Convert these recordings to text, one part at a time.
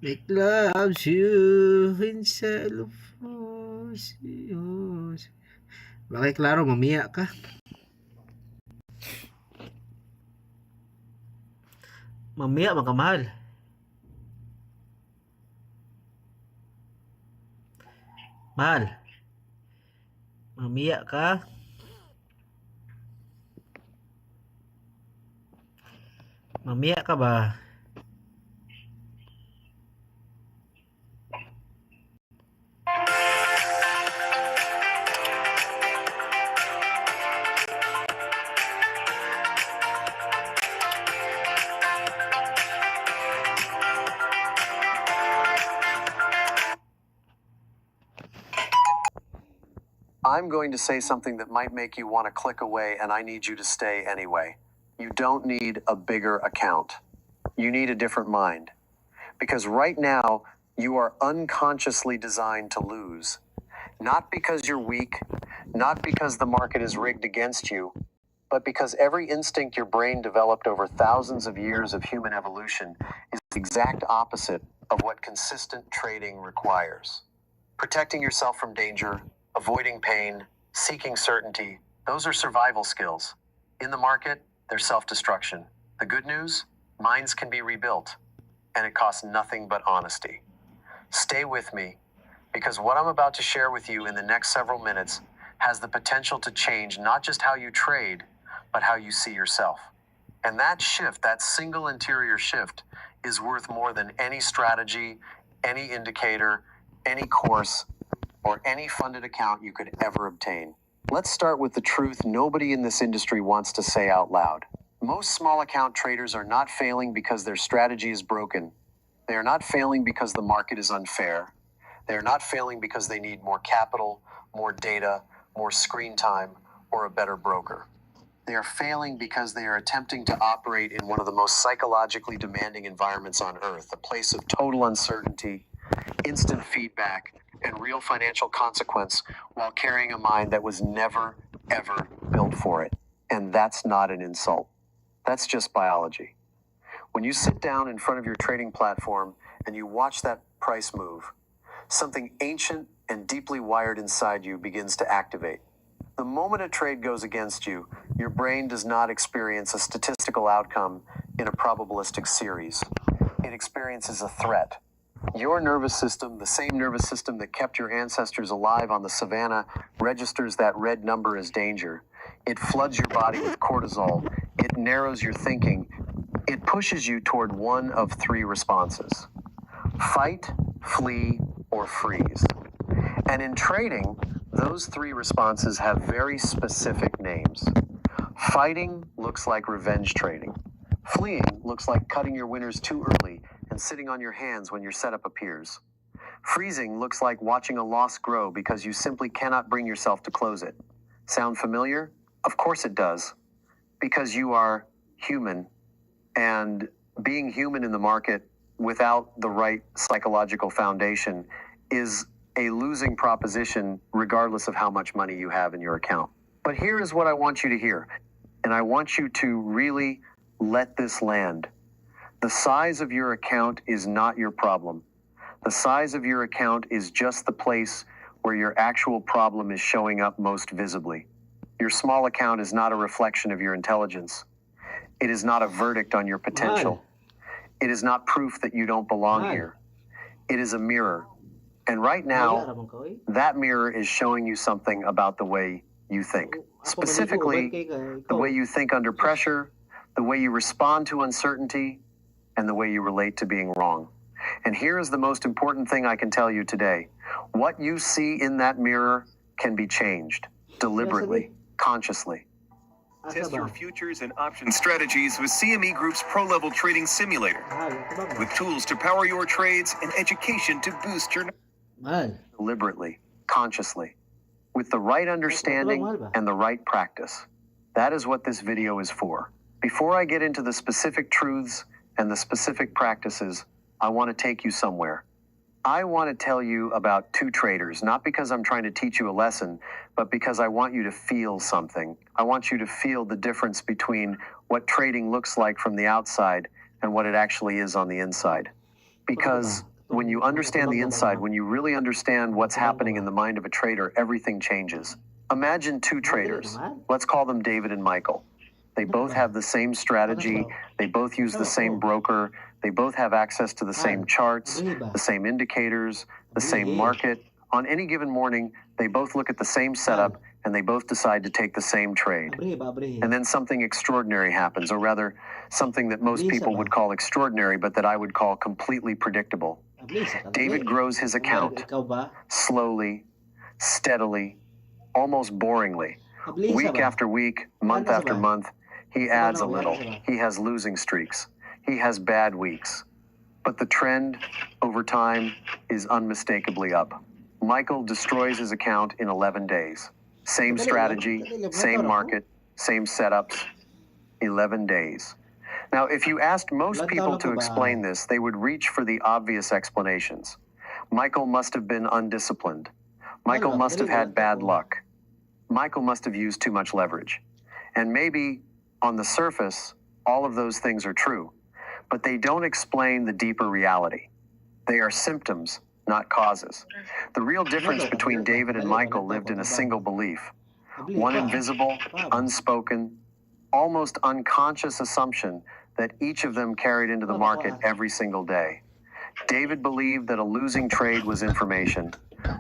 Make love to you instead of yours. Bakit klaro, mamiya ka? Mamiya, magkamahal. Mahal. Mamiya ka? Mamiya ka ba? I'm going to say something that might make you want to click away, and I need you to stay anyway. You don't need a bigger account. You need a different mind. Because right now, you are unconsciously designed to lose. Not because you're weak, not because the market is rigged against you, but because every instinct your brain developed over thousands of years of human evolution is the exact opposite of what consistent trading requires. Protecting yourself from danger, avoiding pain, seeking certainty, those are survival skills. In the market, they're self-destruction. The good news? Minds can be rebuilt, and it costs nothing but honesty. Stay with me, because what I'm about to share with you in the next several minutes has the potential to change not just how you trade, but how you see yourself. And that shift, that single interior shift, is worth more than any strategy, any indicator, any course, or any funded account you could ever obtain. Let's start with the truth nobody in this industry wants to say out loud. Most small account traders are not failing because their strategy is broken. They are not failing because the market is unfair. They are not failing because they need more capital, more data, more screen time, or a better broker. They are failing because they are attempting to operate in one of the most psychologically demanding environments on earth, a place of total uncertainty, instant feedback, and real financial consequence while carrying a mind that was never, ever built for it. And that's not an insult. That's just biology. When you sit down in front of your trading platform and you watch that price move, something ancient and deeply wired inside you begins to activate. The moment a trade goes against you, your brain does not experience a statistical outcome in a probabilistic series. It experiences a threat. Your nervous system, the same nervous system that kept your ancestors alive on the savannah, registers that red number as danger. It floods your body with cortisol. It narrows your thinking. It pushes you toward one of three responses: fight, flee, or freeze. And in trading, those three responses have very specific names. Fighting looks like revenge trading. Fleeing looks like cutting your winners too early and sitting on your hands when your setup appears. Freezing looks like watching a loss grow because you simply cannot bring yourself to close it. Sound familiar? Of course it does. Because you are human, and being human in the market without the right psychological foundation is a losing proposition regardless of how much money you have in your account. But here is what I want you to hear, and I want you to really let this land. The size of your account is not your problem. The size of your account is just the place where your actual problem is showing up most visibly. Your small account is not a reflection of your intelligence. It is not a verdict on your potential. It is not proof that you don't belong here. It is a mirror. And right now, that mirror is showing you something about the way you think. Specifically, the way you think under pressure, the way you respond to uncertainty, and the way you relate to being wrong. And here is the most important thing I can tell you today. What you see in that mirror can be changed deliberately, consciously. Test your futures and option strategies with CME Group's Pro-Level Trading Simulator. With tools to power your trades and education to boost your... Deliberately, consciously, with the right understanding and the right practice. That is what this video is for. Before I get into the specific truths and the specific practices, I want to take you somewhere. I want to tell you about two traders, not because I'm trying to teach you a lesson, but because I want you to feel something. I want you to feel the difference between what trading looks like from the outside and what it actually is on the inside. Because when you understand the inside, when you really understand what's happening in the mind of a trader, everything changes. Imagine two traders. Let's call them David and Michael. They both have the same strategy. They both use the same broker. They both have access to the same charts, the same indicators, the same market. On any given morning, they both look at the same setup and they both decide to take the same trade. And then something extraordinary happens, or rather, something that most people would call extraordinary, but that I would call completely predictable. David grows his account slowly, steadily, almost boringly. Week after week, month after month, he adds a little. He has losing streaks. He has bad weeks. But the trend, over time, is unmistakably up. Michael destroys his account in 11 days. Same strategy, same market, same setups, 11 days. Now, if you asked most people to explain this, they would reach for the obvious explanations. Michael must have been undisciplined. Michael must have had bad luck. Michael must have used too much leverage. And maybe, on the surface, all of those things are true. But they don't explain the deeper reality. They are symptoms, not causes. The real difference between David and Michael lived in a single belief. One invisible, unspoken, almost unconscious assumption that each of them carried into the market every single day. David believed that a losing trade was information.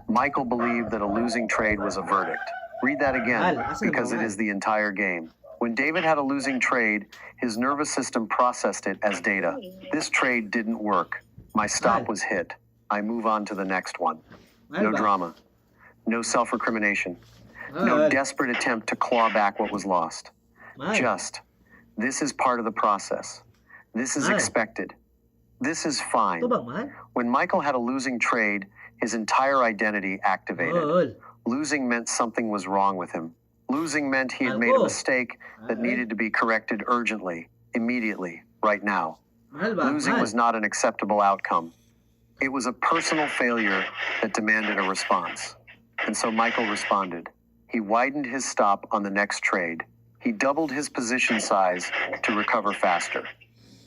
Michael believed that a losing trade was a verdict. Read that again, because it is the entire game. When David had a losing trade, his nervous system processed it as data. This trade didn't work. My stop was hit. I move on to the next one. No drama. No self-recrimination. No desperate attempt to claw back what was lost. Just, this is part of the process. This is expected. This is fine. When Michael had a losing trade, his entire identity activated. Losing meant something was wrong with him. Losing meant he had made a mistake that needed to be corrected urgently, immediately, right now. Losing was not an acceptable outcome. It was a personal failure that demanded a response. And so Michael responded. He widened his stop on the next trade. He doubled his position size to recover faster.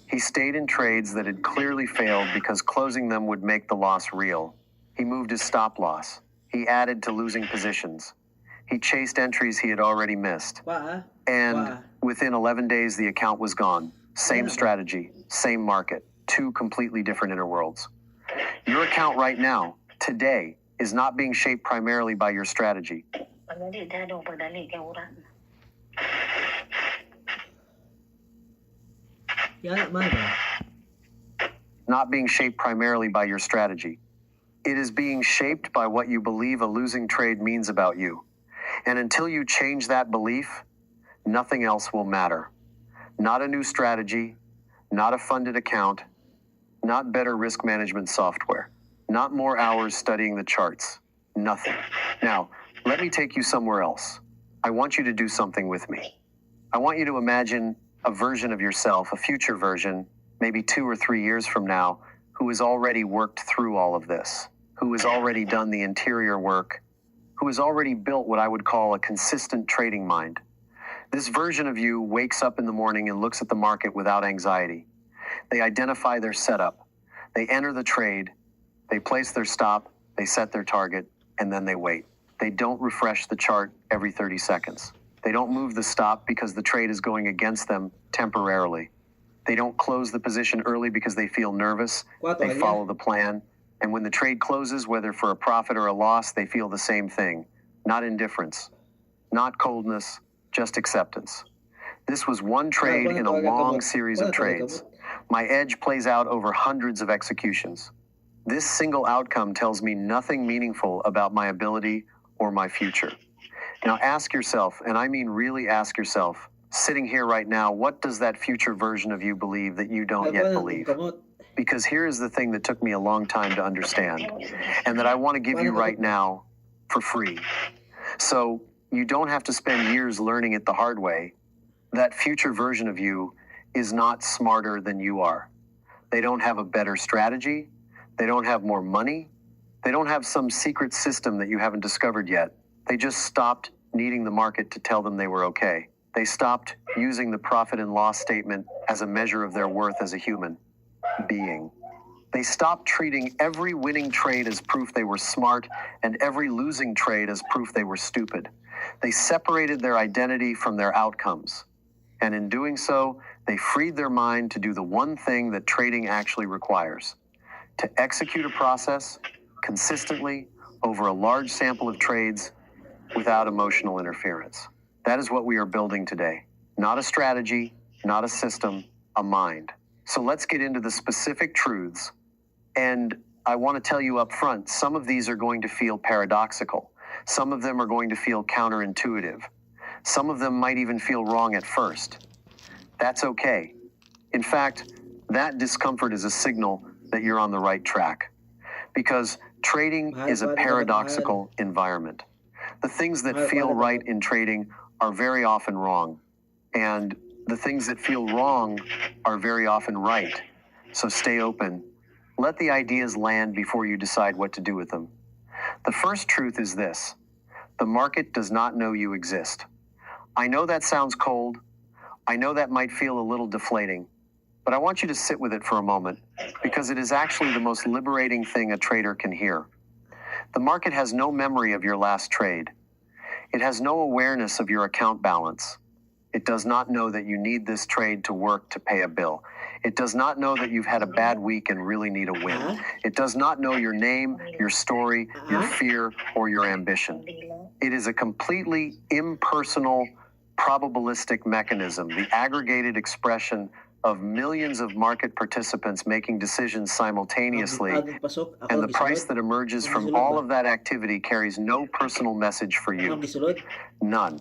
He stayed in trades that had clearly failed because closing them would make the loss real. He moved his stop loss. He added to losing positions. He chased entries he had already missed. And within 11 days, the account was gone. Same strategy, same market, two completely different inner worlds. Your account right now, today, is not being shaped primarily by your strategy. Not being shaped primarily by your strategy. It is being shaped by what you believe a losing trade means about you. And until you change that belief, nothing else will matter. Not a new strategy, not a funded account, not better risk management software, not more hours studying the charts, nothing. Now, let me take you somewhere else. I want you to do something with me. I want you to imagine a version of yourself, a future version, maybe 2 or 3 years from now, who has already worked through all of this, who has already done the interior work, who has already built what I would call a consistent trading mind. This version of you wakes up in the morning and looks at the market without anxiety. They identify their setup. They enter the trade. They place their stop. They set their target, and then they wait. They don't refresh the chart every 30 seconds. They don't move the stop because the trade is going against them temporarily. They don't close the position early because they feel nervous. They follow the plan. And when the trade closes, whether for a profit or a loss, they feel the same thing. Not indifference, not coldness, just acceptance. This was one trade in a long series of trades. My edge plays out over hundreds of executions. This single outcome tells me nothing meaningful about my ability or my future. Now ask yourself, and I mean really ask yourself, sitting here right now, what does that future version of you believe that you don't yet believe? Because here is the thing that took me a long time to understand, and that I want to give you right now for free. So you don't have to spend years learning it the hard way. That future version of you is not smarter than you are. They don't have a better strategy. They don't have more money. They don't have some secret system that you haven't discovered yet. They just stopped needing the market to tell them they were okay. They stopped using the profit and loss statement as a measure of their worth as a human being. They stopped treating every winning trade as proof they were smart and every losing trade as proof they were stupid. They separated their identity from their outcomes. And in doing so, they freed their mind to do the one thing that trading actually requires: to execute a process consistently over a large sample of trades without emotional interference. That is what we are building today. Not a strategy, not a system, a mind. So let's get into the specific truths. And I want to tell you up front, some of these are going to feel paradoxical. Some of them are going to feel counterintuitive. Some of them might even feel wrong at first. That's okay. In fact, that discomfort is a signal that you're on the right track. Because trading is a paradoxical environment. The things that feel right in trading are very often wrong. And the things that feel wrong are very often right. So stay open. Let the ideas land before you decide what to do with them. The first truth is this: the market does not know you exist. I know that sounds cold. I know that might feel a little deflating, but I want you to sit with it for a moment, because it is actually the most liberating thing a trader can hear. The market has no memory of your last trade. It has no awareness of your account balance. It does not know that you need this trade to work to pay a bill. It does not know that you've had a bad week and really need a win. It does not know your name, your story, your fear, or your ambition. It is a completely impersonal, probabilistic mechanism, the aggregated expression of millions of market participants making decisions simultaneously, and the price that emerges from all of that activity carries no personal message for you. None.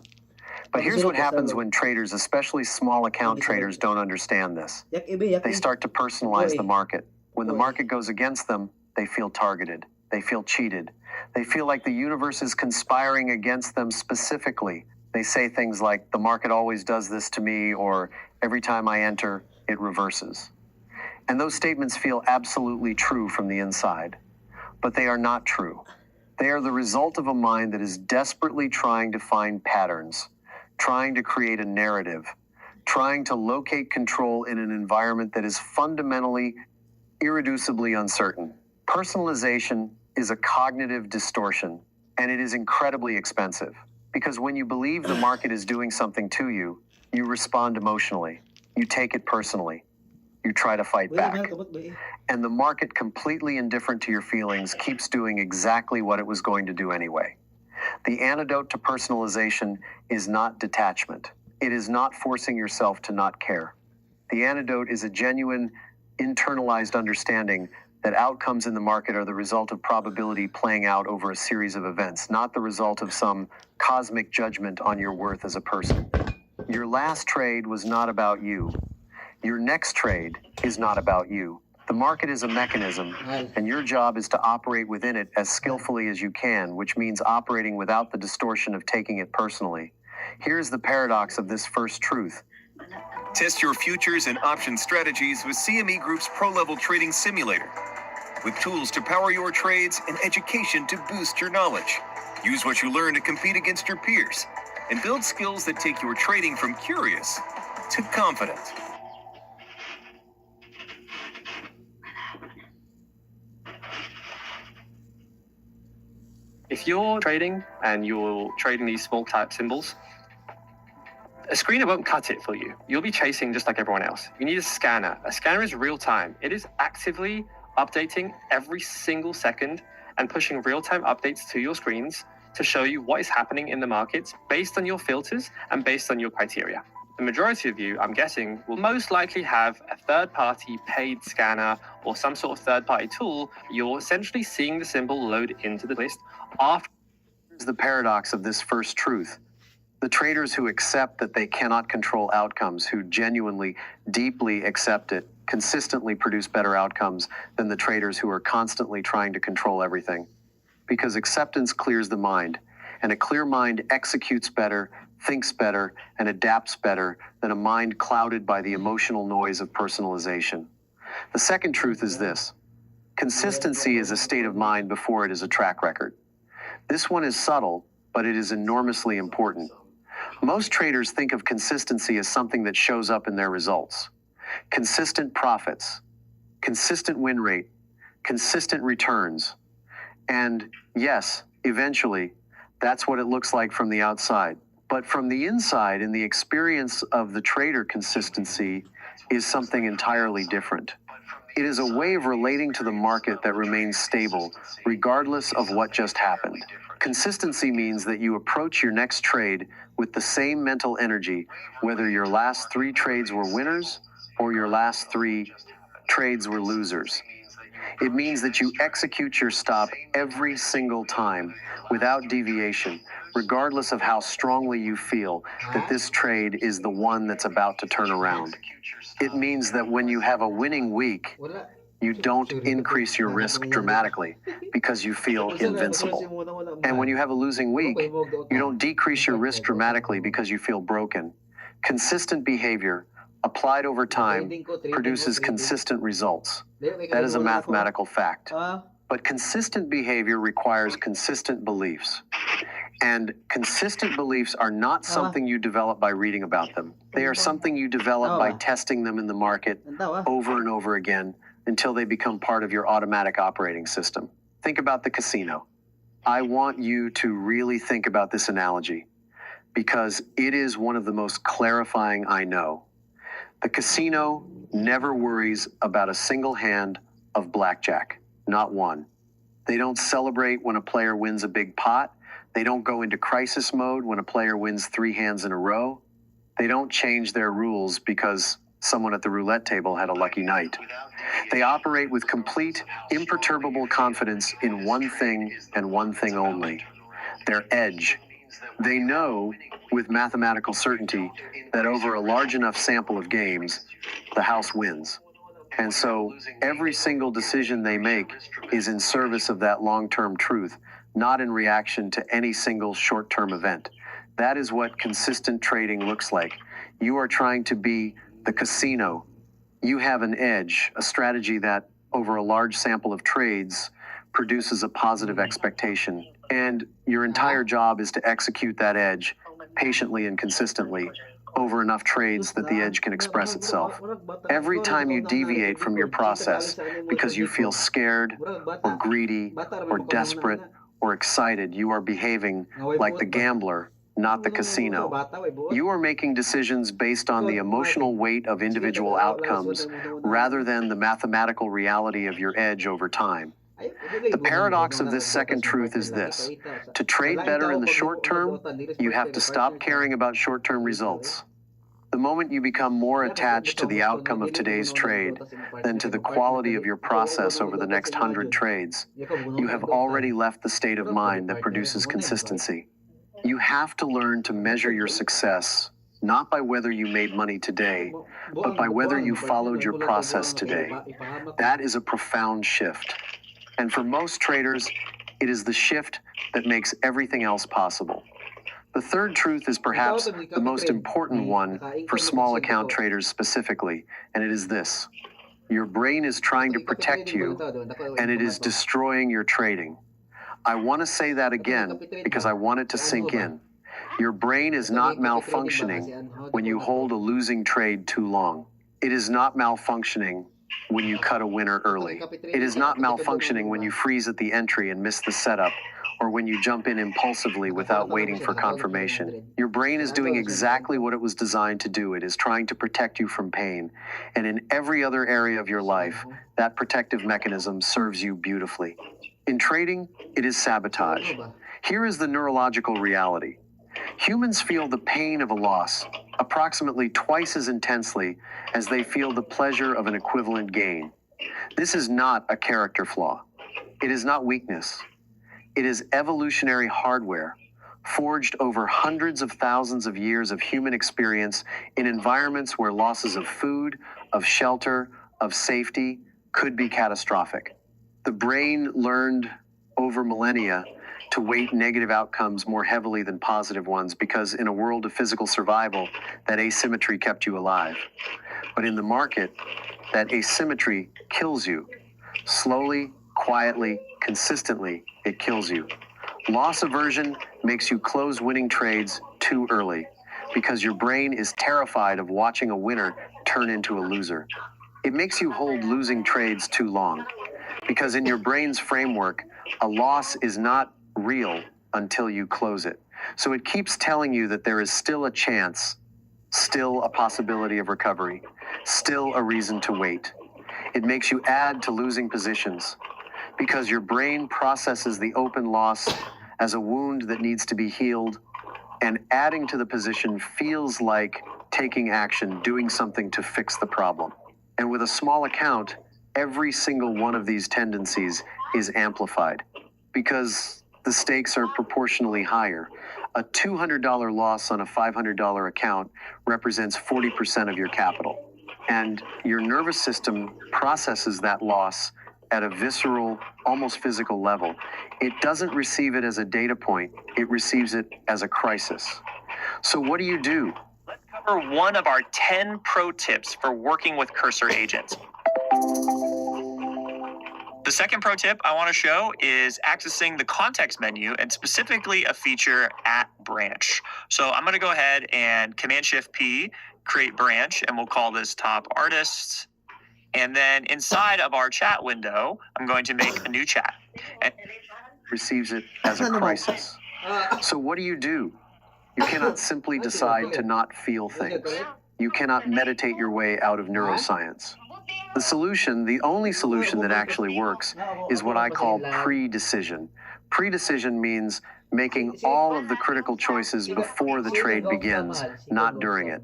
But here's what happens when traders, especially small account traders, don't understand this. They start to personalize the market. When the market goes against them, they feel targeted. They feel cheated. They feel like the universe is conspiring against them specifically. They say things like, "The market always does this to me," or "Every time I enter, it reverses." And those statements feel absolutely true from the inside. But they are not true. They are the result of a mind that is desperately trying to find patterns, trying to create a narrative, trying to locate control in an environment that is fundamentally, irreducibly uncertain. Personalization is a cognitive distortion, and it is incredibly expensive. Because when you believe the market is doing something to you, you respond emotionally. You take it personally. You try to fight back. And the market, completely indifferent to your feelings, keeps doing exactly what it was going to do anyway. The antidote to personalization is not detachment. It is not forcing yourself to not care. The antidote is a genuine, internalized understanding that outcomes in the market are the result of probability playing out over a series of events, not the result of some cosmic judgment on your worth as a person. Your last trade was not about you. Your next trade is not about you. The market is a mechanism, and your job is to operate within it as skillfully as you can, which means operating without the distortion of taking it personally. Here's the paradox of this first truth. Test your futures and option strategies with CME Group's pro-level trading simulator. With tools to power your trades and education to boost your knowledge. Use what you learn to compete against your peers and build skills that take your trading from curious to confident. If you're trading and you're trading these small type symbols, a screener won't cut it for you. You'll be chasing just like everyone else. You need a scanner. A scanner is real time. It is actively updating every single second and pushing real-time updates to your screens to show you what is happening in the markets based on your filters and based on your criteria. The majority of you, I'm guessing, will most likely have a third-party paid scanner or some sort of third-party tool. You're essentially seeing the symbol load into the list after. Here's the paradox of this first truth. The traders who accept that they cannot control outcomes, who genuinely, deeply accept it, consistently produce better outcomes than the traders who are constantly trying to control everything. Because acceptance clears the mind, and a clear mind executes better, thinks better, and adapts better than a mind clouded by the emotional noise of personalization. The second truth is this: consistency is a state of mind before it is a track record. This one is subtle, but it is enormously important. Most traders think of consistency as something that shows up in their results. Consistent profits, consistent win rate, consistent returns. And yes, eventually, that's what it looks like from the outside. But from the inside, in the experience of the trader, consistency is something entirely different. It is a way of relating to the market that remains stable, regardless of what just happened. Consistency means that you approach your next trade with the same mental energy, whether your last 3 trades were winners or your last 3 trades were losers. It means that you execute your stop every single time without deviation, regardless of how strongly you feel that this trade is the one that's about to turn around. It means that when you have a winning week, you don't increase your risk dramatically because you feel invincible. And when you have a losing week, you don't decrease your risk dramatically because you feel broken. Consistent behavior, applied over time, produces consistent results. That is a mathematical fact. But consistent behavior requires consistent beliefs. And consistent beliefs are not something you develop by reading about them. They are something you develop by testing them in the market over and over again until they become part of your automatic operating system. Think about the casino. I want you to really think about this analogy because it is one of the most clarifying I know. The casino never worries about a single hand of blackjack, not one. They don't celebrate when a player wins a big pot. They don't go into crisis mode when a player wins 3 hands in a row. They don't change their rules because someone at the roulette table had a lucky night. They operate with complete, imperturbable confidence in one thing and one thing only, their edge. They know with mathematical certainty that over a large enough sample of games, the house wins. And so every single decision they make is in service of that long-term truth, not in reaction to any single short-term event. That is what consistent trading looks like. You are trying to be the casino. You have an edge, a strategy that, over a large sample of trades, produces a positive expectation. And your entire job is to execute that edge patiently and consistently over enough trades that the edge can express itself. Every time you deviate from your process because you feel scared or greedy or desperate or excited, you are behaving like the gambler, not the casino. You are making decisions based on the emotional weight of individual outcomes rather than the mathematical reality of your edge over time. The paradox of this second truth is this: to trade better in the short term, you have to stop caring about short-term results. The moment you become more attached to the outcome of today's trade than to the quality of your process over the next 100 trades, you have already left the state of mind that produces consistency. You have to learn to measure your success not by whether you made money today, but by whether you followed your process today. That is a profound shift. And for most traders, it is the shift that makes everything else possible. The third truth is perhaps the most important one for small account traders specifically, and it is this: your brain is trying to protect you, and it is destroying your trading. I want to say that again because I want it to sink in. Your brain is not malfunctioning when you hold a losing trade too long. It is not malfunctioning when you cut a winner early. It is not malfunctioning when you freeze at the entry and miss the setup, or when you jump in impulsively without waiting for confirmation. Your brain is doing exactly what it was designed to do. It is trying to protect you from pain. And in every other area of your life, that protective mechanism serves you beautifully. In trading, it is sabotage. Here is the neurological reality. Humans feel the pain of a loss approximately twice as intensely as they feel the pleasure of an equivalent gain. This is not a character flaw. It is not weakness. It is evolutionary hardware, forged over hundreds of thousands of years of human experience in environments where losses of food, of shelter, of safety could be catastrophic. The brain learned over millennia to weight negative outcomes more heavily than positive ones because in a world of physical survival, that asymmetry kept you alive. But in the market, that asymmetry kills you. Slowly, quietly, consistently, it kills you. Loss aversion makes you close winning trades too early because your brain is terrified of watching a winner turn into a loser. It makes you hold losing trades too long Because in your brain's framework, a loss is not real until you close it. So it keeps telling you that there is still a chance, still a possibility of recovery, still a reason to wait. It makes you add to losing positions because your brain processes the open loss as a wound that needs to be healed, and adding to the position feels like taking action, doing something to fix the problem. And with a small account, every single one of these tendencies is amplified because the stakes are proportionally higher. A $200 loss on a $500 account represents 40% of your capital. And your nervous system processes that loss at a visceral, almost physical level. It doesn't receive it as a data point, it receives it as a crisis. So what do you do? Let's cover one of our 10 pro tips for working with cursor agents. The second pro tip I want to show is accessing the context menu and specifically a feature at branch. So I'm going to go ahead and Command-Shift-P, create branch, and we'll call this top artists. And then inside of our chat window, I'm going to make a new chat. And receives it as a crisis. So what do? You cannot simply decide to not feel things. You cannot meditate your way out of neuroscience. The solution, the only solution that actually works, is what I call pre-decision. Pre-decision means making all of the critical choices before the trade begins, not during it.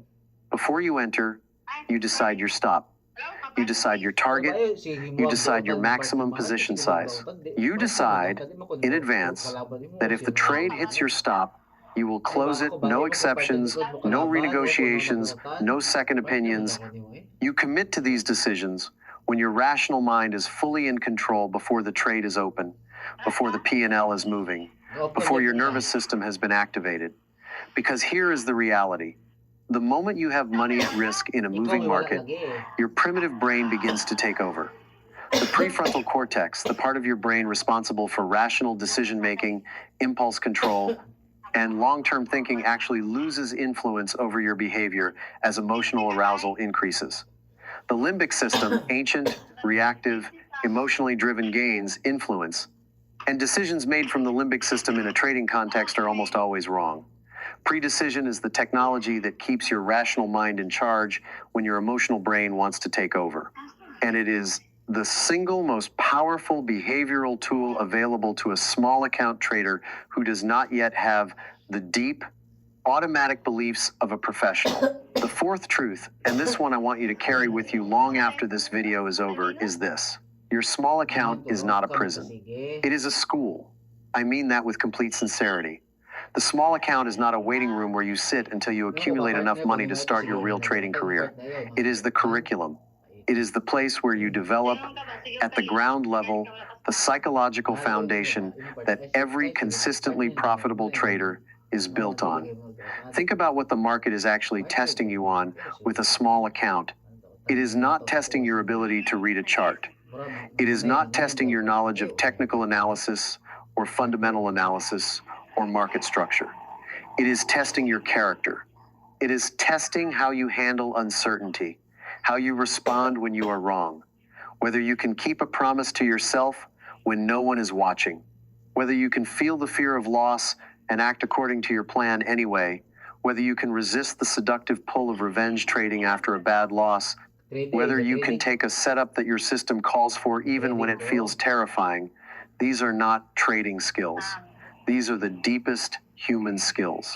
Before you enter, you decide your stop. You decide your target. You decide your maximum position size. You decide in advance that if the trade hits your stop, you will close it, no exceptions, no renegotiations, no second opinions. You commit to these decisions when your rational mind is fully in control before the trade is open, before the P&L is moving, before your nervous system has been activated. Because here is the reality. The moment you have money at risk in a moving market, your primitive brain begins to take over. The prefrontal cortex, the part of your brain responsible for rational decision-making, impulse control, and long-term thinking, actually loses influence over your behavior as emotional arousal increases. The limbic system, ancient, reactive, emotionally driven gains influence, and decisions made from the limbic system in a trading context are almost always wrong. Pre-decision is the technology that keeps your rational mind in charge when your emotional brain wants to take over. And it is the single most powerful behavioral tool available to a small account trader who does not yet have the deep, automatic beliefs of a professional. The fourth truth, and this one I want you to carry with you long after this video is over, is this. Your small account is not a prison. It is a school. I mean that with complete sincerity. The small account is not a waiting room where you sit until you accumulate enough money to start your real trading career. It is the curriculum. It is the place where you develop, at the ground level, the psychological foundation that every consistently profitable trader is built on. Think about what the market is actually testing you on with a small account. It is not testing your ability to read a chart. It is not testing your knowledge of technical analysis or fundamental analysis or market structure. It is testing your character. It is testing how you handle uncertainty, how you respond when you are wrong, whether you can keep a promise to yourself when no one is watching, whether you can feel the fear of loss and act according to your plan anyway, whether you can resist the seductive pull of revenge trading after a bad loss, whether you can take a setup that your system calls for even when it feels terrifying. These are not trading skills. These are the deepest human skills.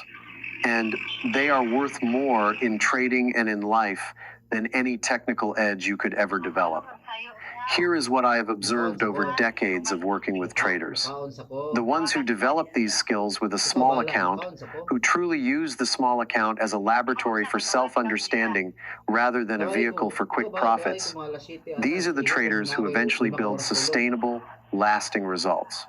And they are worth more in trading and in life than any technical edge you could ever develop. Here is what I have observed over decades of working with traders. The ones who develop these skills with a small account, who truly use the small account as a laboratory for self-understanding rather than a vehicle for quick profits, these are the traders who eventually build sustainable, lasting results.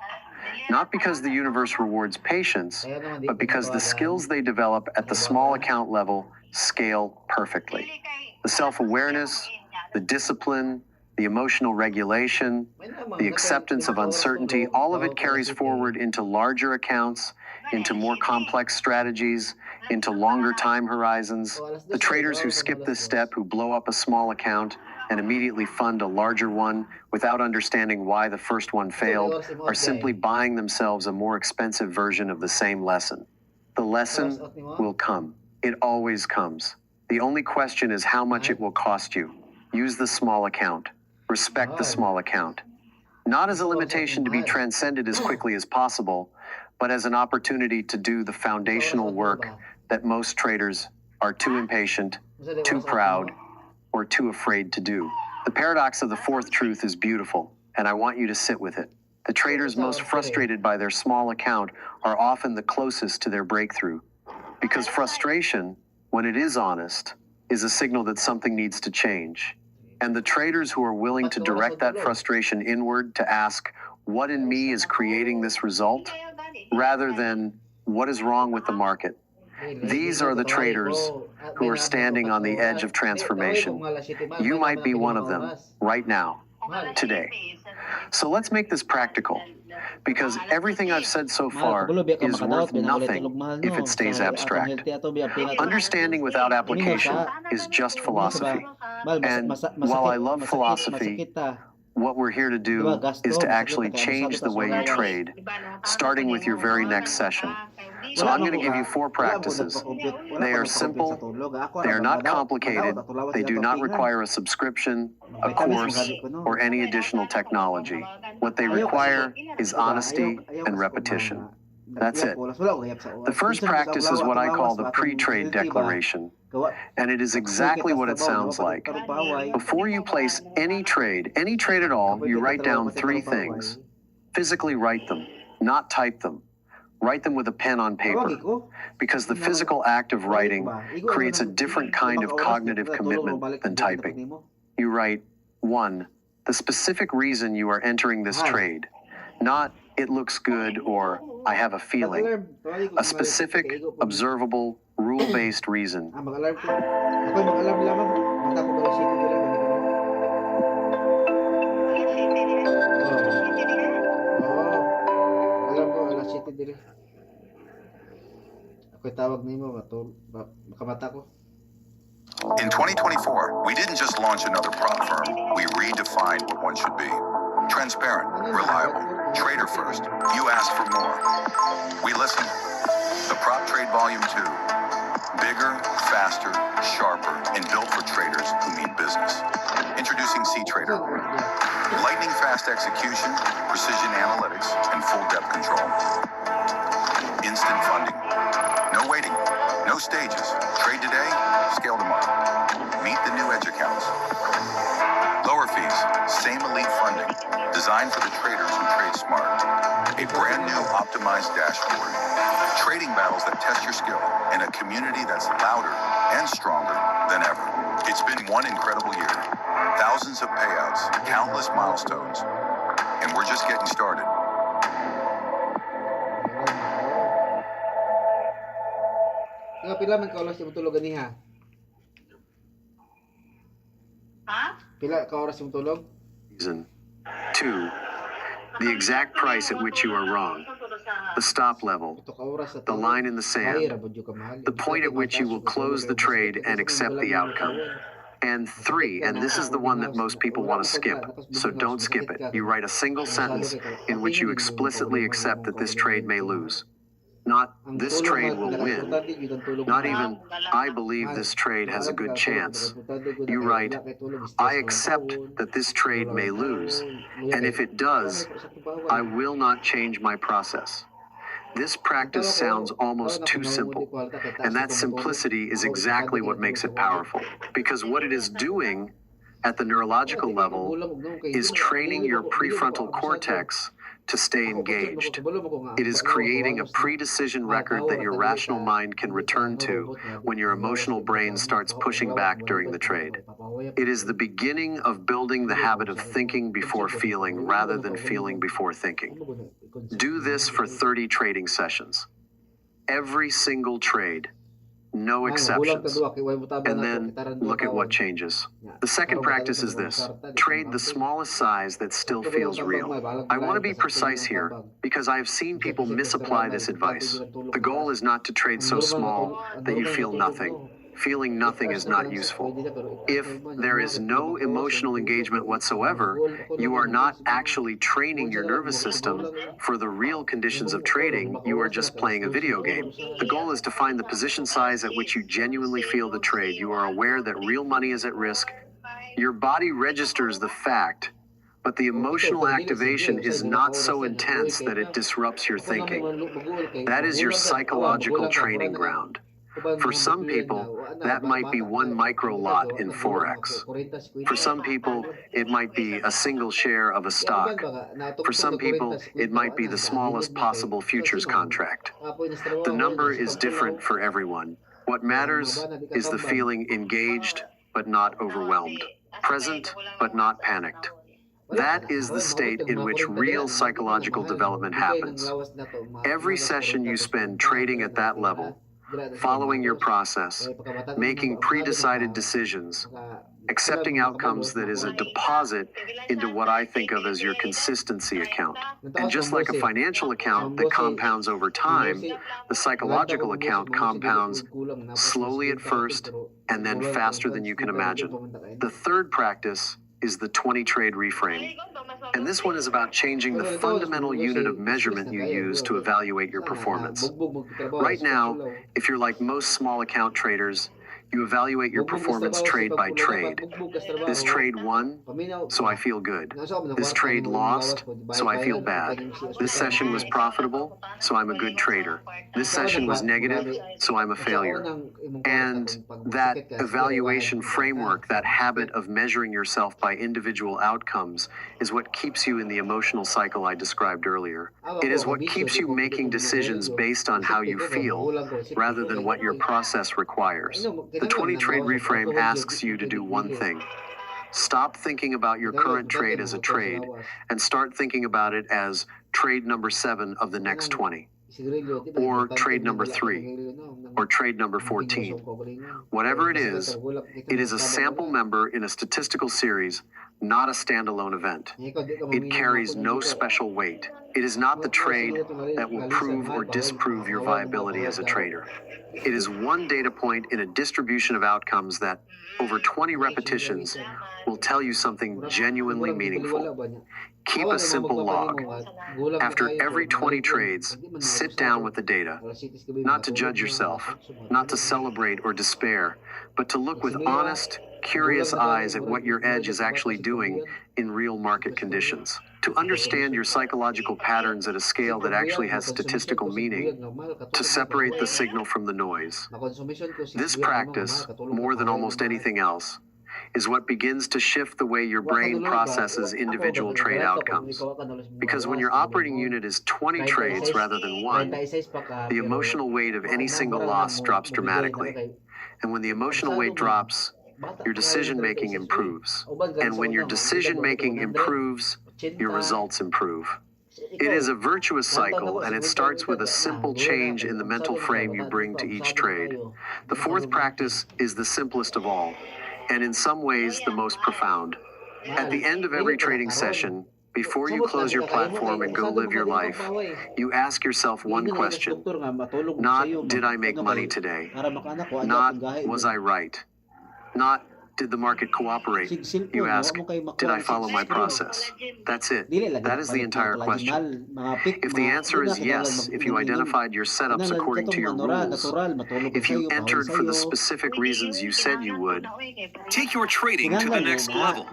Not because the universe rewards patience, but because the skills they develop at the small account level scale perfectly. The self-awareness, the discipline, the emotional regulation, the acceptance of uncertainty, all of it carries forward into larger accounts, into more complex strategies, into longer time horizons. The traders who skip this step, who blow up a small account, and immediately fund a larger one without understanding why the first one failed are simply buying themselves a more expensive version of the same lesson. The lesson will come. It always comes. The only question is how much it will cost you. Use the small account. Respect the small account. Not as a limitation to be transcended as quickly as possible, but as an opportunity to do the foundational work that most traders are too impatient, too proud, or too afraid to do. The paradox of the fourth truth is beautiful, and I want you to sit with it. The traders most frustrated by their small account are often the closest to their breakthrough, because frustration, when it is honest, is a signal that something needs to change. And the traders who are willing to direct that frustration inward to ask, what in me is creating this result, rather than what is wrong with the market? These are the traders who are standing on the edge of transformation. You might be one of them right now, today. So let's make this practical, because everything I've said so far is worth nothing if it stays abstract. Understanding without application is just philosophy. And while I love philosophy, what we're here to do is to actually change the way you trade, starting with your very next session. So I'm going to give you 4 practices. They are simple, they are not complicated, they do not require a subscription, a course, or any additional technology. What they require is honesty and repetition. That's it. The first practice is what I call the pre-trade declaration. And it is exactly what it sounds like. Before you place any trade at all, you write down 3 things. Physically write them, not type them. Write them with a pen on paper, because the physical act of writing creates a different kind of cognitive commitment than typing. You write, 1, the specific reason you are entering this trade, not it looks good or I have a feeling. A specific, observable, rule-based reason. Mag-alarm ko. Ako mag-alarm lamang. Mata ko ba city dila ba nito? Alam ko alas city dili. Ako tawag nimo makamata ko. In 2024, we didn't just launch another prop firm, we redefined what one should be. Transparent, reliable, trader first. You asked for more. We listened. The Prop Trade Volume 2. Bigger, faster, sharper, and built for traders who mean business. Introducing C-Trader. Lightning fast execution, precision analytics, and full depth control. Instant funding. No waiting, no stages. Trade today, scale tomorrow. Meet the new edge accounts. Lower fees, same elite funding. Designed for the traders who trade smart. A brand new optimized dashboard. Trading battles that test your skill in a community that's louder and stronger than ever. It's been one incredible year. Thousands of payouts, countless milestones, and we're just getting started. Nga pila man ka oras imong tulog ganiha? Ha? Pila ka oras imong tulog? Reason. 2, the exact price at which you are wrong. The stop level, the line in the sand, the point at which you will close the trade and accept the outcome. And 3, and this is the one that most people want to skip, so don't skip it. You write a single sentence in which you explicitly accept that this trade may lose. Not, this trade will win. Not even, I believe this trade has a good chance. You write, I accept that this trade may lose, and if it does, I will not change my process. This practice sounds almost too simple, and that simplicity is exactly what makes it powerful. Because what it is doing at the neurological level is training your prefrontal cortex to stay engaged. It is creating a pre-decision record that your rational mind can return to when your emotional brain starts pushing back during the trade. It is the beginning of building the habit of thinking before feeling rather than feeling before thinking. Do this for 30 trading sessions. Every single trade. No exceptions. And then look at what changes. The second practice is this. Trade the smallest size that still feels real. I want to be precise here because I have seen people misapply this advice. The goal is not to trade so small that you feel nothing. feeling nothing is not useful. If there is no emotional engagement whatsoever, you are not actually training your nervous system for the real conditions of trading, you are just playing a video game. The goal is to find the position size at which you genuinely feel the trade. You are aware that real money is at risk. Your body registers the fact, but the emotional activation is not so intense that it disrupts your thinking. That is your psychological training ground. For some people, that might be one micro lot in Forex. For some people, it might be a single share of a stock. For some people, it might be the smallest possible futures contract. The number is different for everyone. What matters is the feeling engaged but not overwhelmed, present but not panicked. That is the state in which real psychological development happens. Every session you spend trading at that level, following your process, making pre-decided decisions, accepting outcomes, that is a deposit into what I think of as your consistency account. And just like a financial account that compounds over time, the psychological account compounds slowly at first and then faster than you can imagine. The third practice is the 20 trade reframe. And this one is about changing the fundamental unit of measurement you use to evaluate your performance. Right now, if you're like most small account traders, you evaluate your performance trade by trade. This trade won, so I feel good. This trade lost, so I feel bad. This session was profitable, so I'm a good trader. This session was negative, so I'm a failure. And that evaluation framework, that habit of measuring yourself by individual outcomes, is what keeps you in the emotional cycle I described earlier. It is what keeps you making decisions based on how you feel, rather than what your process requires. The 20 trade reframe asks you to do one thing. Stop thinking about your current trade as a trade and start thinking about it as trade number 7 of the next 20, or trade number 3, or trade number 14. Whatever it is a sample member in a statistical series, not a standalone event. It carries no special weight. It is not the trade that will prove or disprove your viability as a trader. It is one data point in a distribution of outcomes that, over 20 repetitions, will tell you something genuinely meaningful. Keep a simple log. After every 20 trades, sit down with the data, not to judge yourself, not to celebrate or despair, but to look with honest, curious eyes at what your edge is actually doing in real market conditions. To understand your psychological patterns at a scale that actually has statistical meaning, to separate the signal from the noise. This practice, more than almost anything else, is what begins to shift the way your brain processes individual trade outcomes. Because when your operating unit is 20 trades rather than 1, the emotional weight of any single loss drops dramatically. And when the emotional weight drops, your decision-making improves. And when your decision-making improves, your results improve. It is a virtuous cycle, and it starts with a simple change in the mental frame you bring to each trade. The fourth practice is the simplest of all, and in some ways the most profound. At the end of every trading session, before you close your platform and go live your life, you ask yourself one question. Not, did I make money today? Not, was I right? Not, did the market cooperate? You ask, did I follow my process? That's it. That is the entire question. If the answer is yes, if you identified your setups according to your rules, if you entered for the specific reasons you said you would, Take your trading to the next level.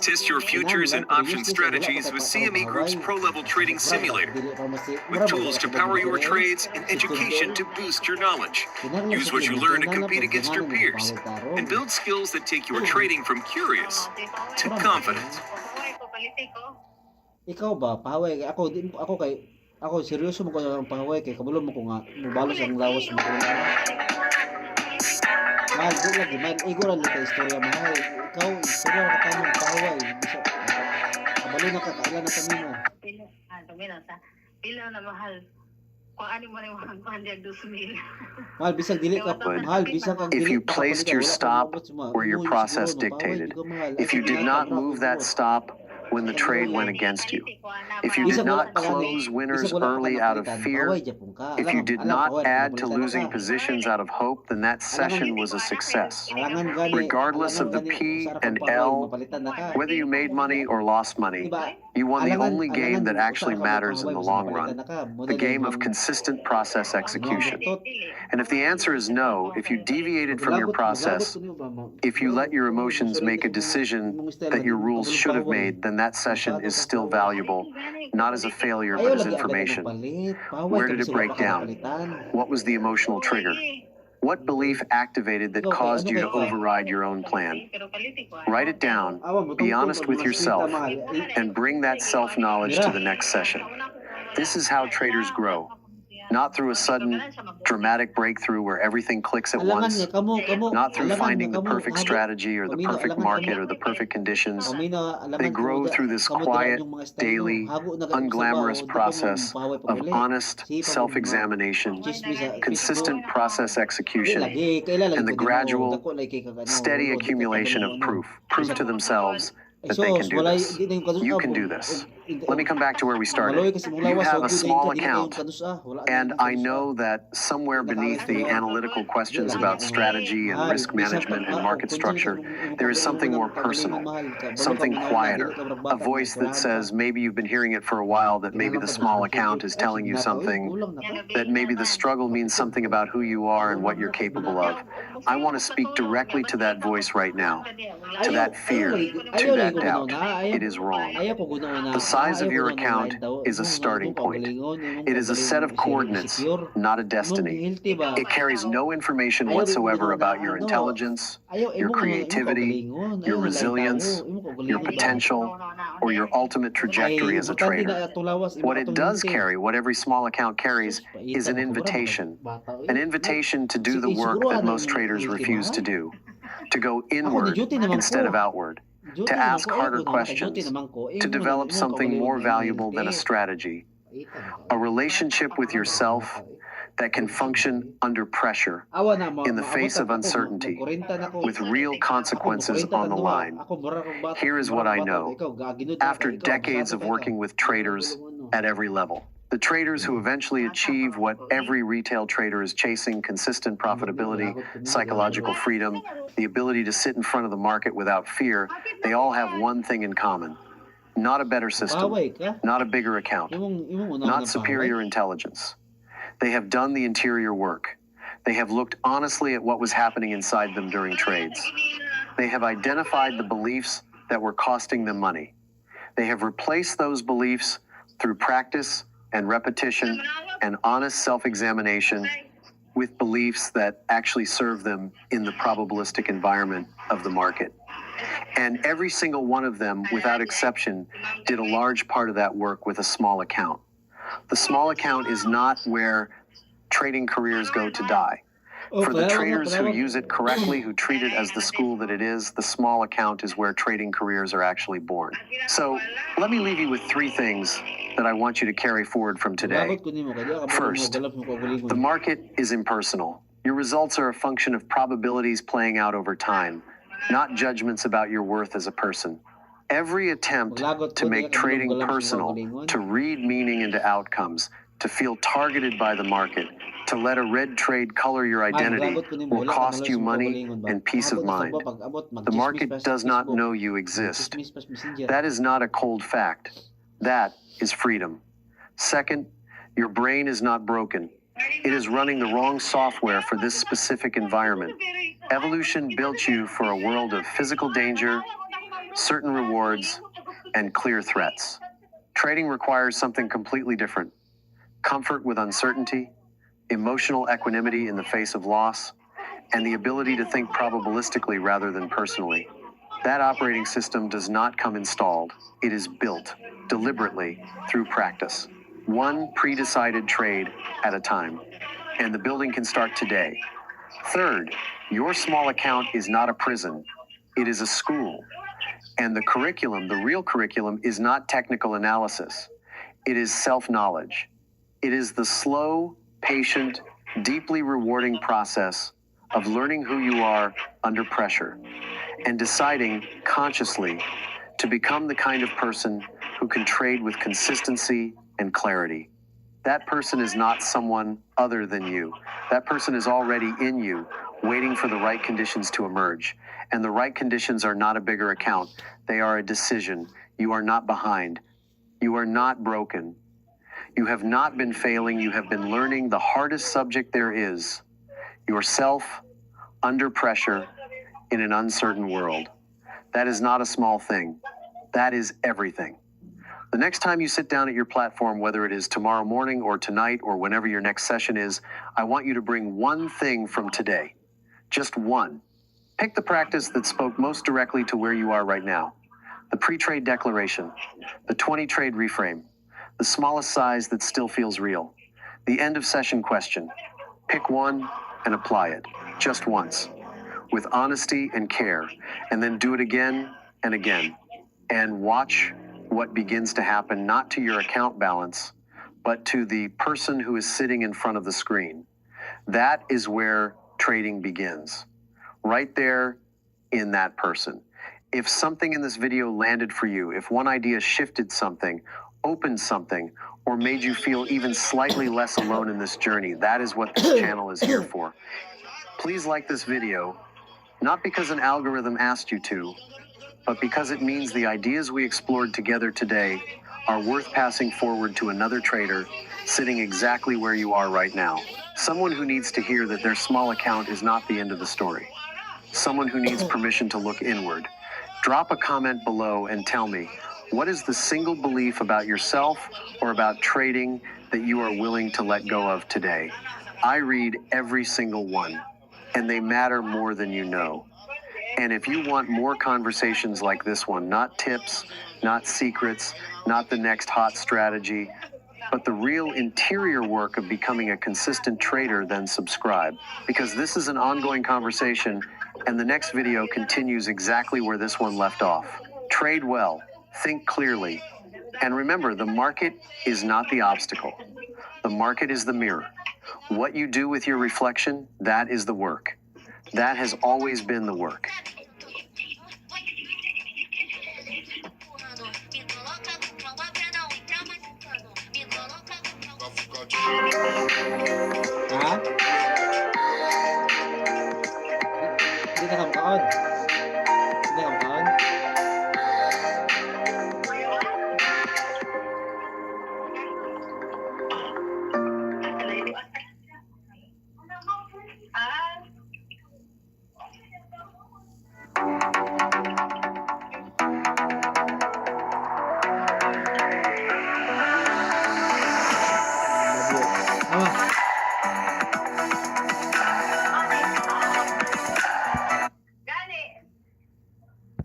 Test your futures and option strategies with CME Group's pro-level trading simulator. With tools to power your trades and education to boost your knowledge. Use what you learn to compete against your peers. And build skills that take your trading from curious to confident. Ikaw ba, pahaway, ako seryoso mo ko ang pahaway kay kabalo mo ko nga mubalos ang lawas mo ko. Mahal ko lagi, iguran lang ka istorya mahal. Ikaw, istorya ka tamo pahaway. Kabalo na kakailan na kami mo. Pila na mahal. Kung ano mo rin mga pandiag 2,000. Mahal, bisag dili ka, mahal, bisag ang if dili you ka placed kapag your wala stop ka where your siguro, process no, dictated, pahaway, di ko mahal. if you did not move that stop when the trade went against you. If you Bisag did wala not pa gani, close winners bisag wala pa early ka out of napalitan, fear, paway gyapon ka. if you Alam- did alam, not paway, add to napalitan na losing ka. positions out of hope, then that session was a success. Alangan gani, Regardless alangan of the gani, P usa ra and kang paway, L, mapalitan na ka. whether you made money or lost money, Diba? you won the only game that usa actually ra ka matters in magpahaway, the basta long mapalitan run, na ka. Mo the na game of imong- consistent process imong execution. buktot. And if the answer is no, if you deviated from your process, if you let your emotions make a decision that your rules should have made, then that session is still valuable, not as a failure, but as information. Where did it break down? What was the emotional trigger? What belief activated that caused you to override your own plan? Write it down, be honest with yourself, and bring that self-knowledge to the next session. This is how traders grow. Not through a sudden, dramatic breakthrough where everything clicks at once. Not through finding the perfect strategy or the perfect market or the perfect conditions. They grow through this quiet, daily, unglamorous process of honest self-examination, consistent process execution, and the gradual, steady accumulation of proof to themselves that they can do this. You can do this. Let me come back to where we started. You have a small account, and I know that somewhere beneath the analytical questions about strategy and risk management and market structure, there is something more personal, something quieter, a voice that says maybe you've been hearing it for a while, that maybe the small account is telling you something, that maybe the struggle means something about who you are and what you're capable of. I want to speak directly to that voice right now, to that fear, to that doubt. It is wrong. The size of your account is a starting point. It is a set of coordinates, not a destiny. It carries no information whatsoever about your intelligence, your creativity, your resilience, your potential, or your ultimate trajectory as a trader. What it does carry, what every small account carries, is an invitation to do the work that most traders refuse to do, to go inward instead of outward, to ask harder questions, to develop something more valuable than a strategy, a relationship with yourself that can function under pressure, in the face of uncertainty, with real consequences on the line. Here is what I know. After decades of working with traders at every level, the traders who eventually achieve what every retail trader is chasing: consistent profitability, psychological freedom, the ability to sit in front of the market without fear, they all have one thing in common. Not a better system, not a bigger account, not superior intelligence. They have done the interior work. They have looked honestly at what was happening inside them during trades. They have identified the beliefs that were costing them money. They have replaced those beliefs through practice and repetition and honest self-examination with beliefs that actually serve them in the probabilistic environment of the market. And every single one of them, without exception, did a large part of that work with a small account. The small account is not where trading careers go to die. For the traders who use it correctly, who treat it as the school that it is, the small account is where trading careers are actually born. So let me leave you with three things that I want you to carry forward from today. First, the market is impersonal. Your results are a function of probabilities playing out over time, not judgments about your worth as a person. Every attempt to make trading personal, to read meaning into outcomes, to feel targeted by the market, to let a red trade color your identity, will cost you money and peace of mind. The market does not know you exist. That is not a cold fact. That is freedom. Second, your brain is not broken. It is running the wrong software for this specific environment. Evolution built you for a world of physical danger, certain rewards, and clear threats. Trading requires something completely different: comfort with uncertainty, emotional equanimity in the face of loss, and the ability to think probabilistically rather than personally. That operating system does not come installed. It is built deliberately through practice, one pre-decided trade at a time. And the building can start today. Third, your small account is not a prison. It is a school. And the curriculum, the real curriculum, is not technical analysis. It is self-knowledge. It is the slow, patient, deeply rewarding process of learning who you are under pressure and deciding consciously to become the kind of person who can trade with consistency and clarity. That person is not someone other than you. That person is already in you, waiting for the right conditions to emerge. And the right conditions are not a bigger account. They are a decision. You are not behind. You are not broken. You have not been failing. You have been learning the hardest subject there is, yourself, under pressure, in an uncertain world. That is not a small thing. That is everything. The next time you sit down at your platform, whether it is tomorrow morning or tonight or whenever your next session is, I want you to bring one thing from today. Just one. Pick the practice that spoke most directly to where you are right now. The pre-trade declaration, the 20-trade reframe, the smallest size that still feels real, the end of session question. Pick one and apply it, just once, with honesty and care, and then do it again and again. And watch what begins to happen, not to your account balance, but to the person who is sitting in front of the screen. That is where trading begins, right there in that person. If something in this video landed for you, if one idea shifted something, opened something, or made you feel even slightly less alone in this journey, that is what this channel is here for. Please like this video, not because an algorithm asked you to, but because it means the ideas we explored together today are worth passing forward to another trader sitting exactly where you are right now. Someone who needs to hear that their small account is not the end of the story. Someone who needs permission to look inward. Drop a comment below and tell me, what is the single belief about yourself or about trading that you are willing to let go of today? I read every single one, and they matter more than you know. And if you want more conversations like this one, not tips, not secrets, not the next hot strategy, but the real interior work of becoming a consistent trader, then subscribe. Because this is an ongoing conversation, and the next video continues exactly where this one left off. Trade well, think clearly, and remember, the market is not the obstacle. The market is the mirror. What you do with your reflection, that is the work. That has always been the work. Ha? Hindi ka kamkaon. Hindi ka kamkaon.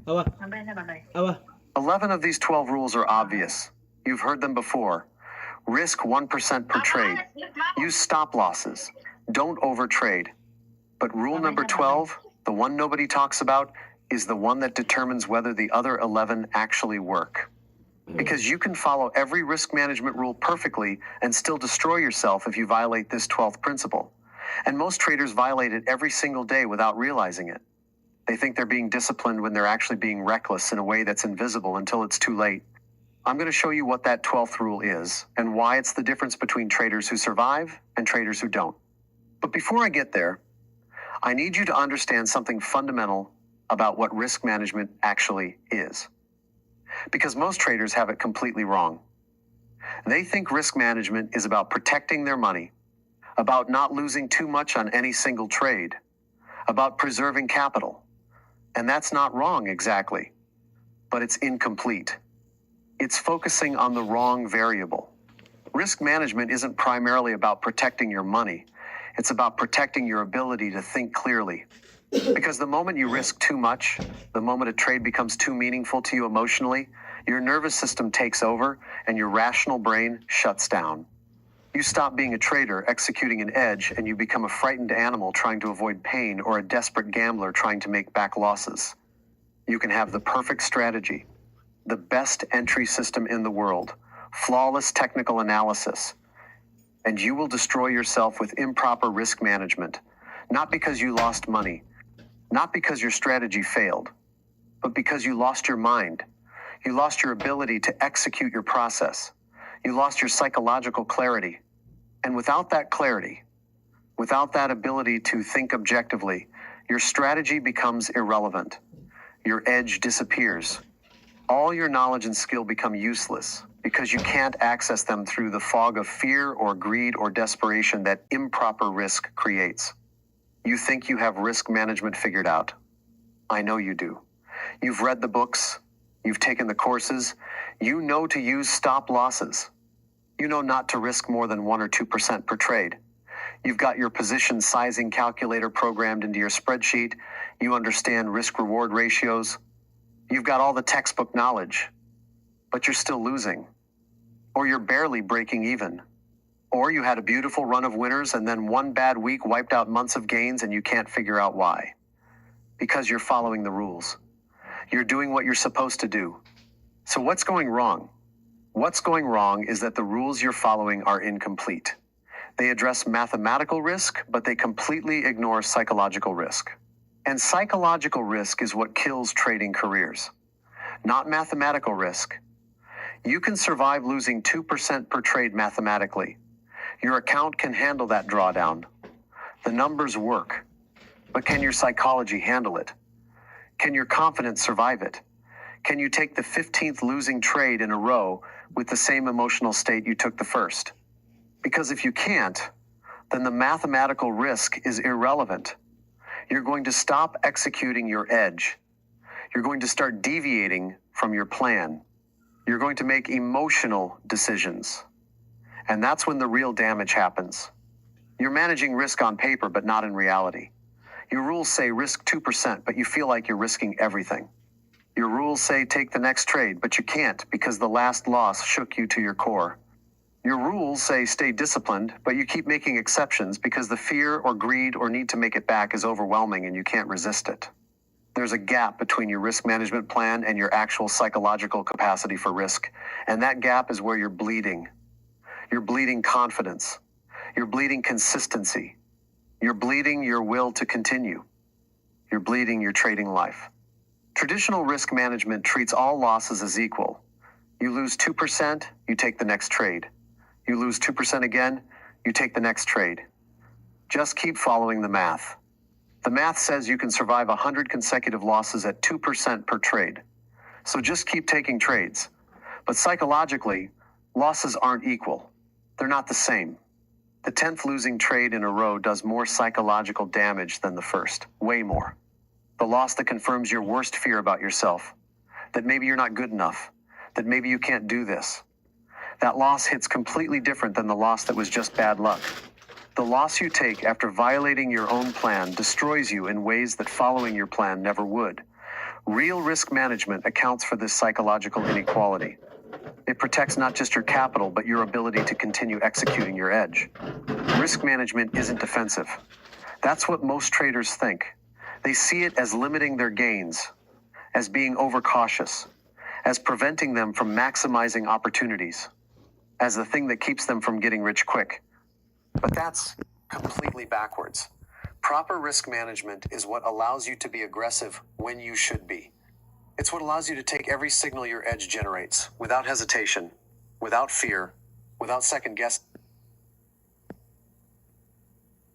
Awa. Awa. Awa. 11 of these 12 rules are obvious. You've heard them before. Risk 1% per trade. Use stop losses. Don't overtrade. But rule number 12, the one nobody talks about, is the one that determines whether the other 11 actually work. Because you can follow every risk management rule perfectly and still destroy yourself if you violate this 12th principle. And most traders violate it every single day without realizing it. They think they're being disciplined when they're actually being reckless in a way that's invisible until it's too late. I'm going to show you what that 12th rule is and why it's the difference between traders who survive and traders who don't. But before I get there, I need you to understand something fundamental about what risk management actually is. Because most traders have it completely wrong. They think risk management is about protecting their money, about not losing too much on any single trade, about preserving capital. And that's not wrong exactly, but it's incomplete. It's focusing on the wrong variable. Risk management isn't primarily about protecting your money. It's about protecting your ability to think clearly. Because the moment you risk too much, the moment a trade becomes too meaningful to you emotionally, your nervous system takes over and your rational brain shuts down. You stop being a trader executing an edge and you become a frightened animal trying to avoid pain or a desperate gambler trying to make back losses. You can have the perfect strategy, the best entry system in the world, flawless technical analysis, and you will destroy yourself with improper risk management, not because you lost money, not because your strategy failed, but because you lost your mind. You lost your ability to execute your process. You lost your psychological clarity. And without that clarity, without that ability to think objectively, your strategy becomes irrelevant. Your edge disappears. All your knowledge and skill become useless because you can't access them through the fog of fear or greed or desperation that improper risk creates. You think you have risk management figured out. I know you do. You've read the books. You've taken the courses. You know to use stop losses. You know not to risk more than 1 or 2% per trade. You've got your position sizing calculator programmed into your spreadsheet. You understand risk-reward ratios. You've got all the textbook knowledge, but you're still losing. Or you're barely breaking even. Or you had a beautiful run of winners and then one bad week wiped out months of gains and you can't figure out why. Because you're following the rules. You're doing what you're supposed to do. So what's going wrong? What's going wrong is that the rules you're following are incomplete. They address mathematical risk, but they completely ignore psychological risk. And psychological risk is what kills trading careers, not mathematical risk. You can survive losing 2% per trade mathematically. Your account can handle that drawdown. The numbers work. But can your psychology handle it? Can your confidence survive it? Can you take the 15th losing trade in a row with the same emotional state you took the first? Because if you can't, then the mathematical risk is irrelevant. You're going to stop executing your edge. You're going to start deviating from your plan. You're going to make emotional decisions. And that's when the real damage happens. You're managing risk on paper, but not in reality. Your rules say risk 2%, but you feel like you're risking everything. Your rules say take the next trade, but you can't because the last loss shook you to your core. Your rules say stay disciplined, but you keep making exceptions because the fear or greed or need to make it back is overwhelming and you can't resist it. There's a gap between your risk management plan and your actual psychological capacity for risk, and that gap is where you're bleeding. You're bleeding confidence. You're bleeding consistency. You're bleeding your will to continue. You're bleeding your trading life. Traditional risk management treats all losses as equal. You lose 2%, you take the next trade. You lose 2% again, you take the next trade. Just keep following the math. The math says you can survive 100 consecutive losses at 2% per trade. So just keep taking trades. But psychologically, losses aren't equal. They're not the same. The 10th losing trade in a row does more psychological damage than the first, way more. The loss that confirms your worst fear about yourself, that maybe you're not good enough, that maybe you can't do this. That loss hits completely different than the loss that was just bad luck. The loss you take after violating your own plan destroys you in ways that following your plan never would. Real risk management accounts for this psychological inequality. It protects not just your capital, but your ability to continue executing your edge. Risk management isn't defensive. That's what most traders think. They see it as limiting their gains, as being overcautious, as preventing them from maximizing opportunities, as the thing that keeps them from getting rich quick. But that's completely backwards. Proper risk management is what allows you to be aggressive when you should be. It's what allows you to take every signal your edge generates, without hesitation, without fear, without second guess.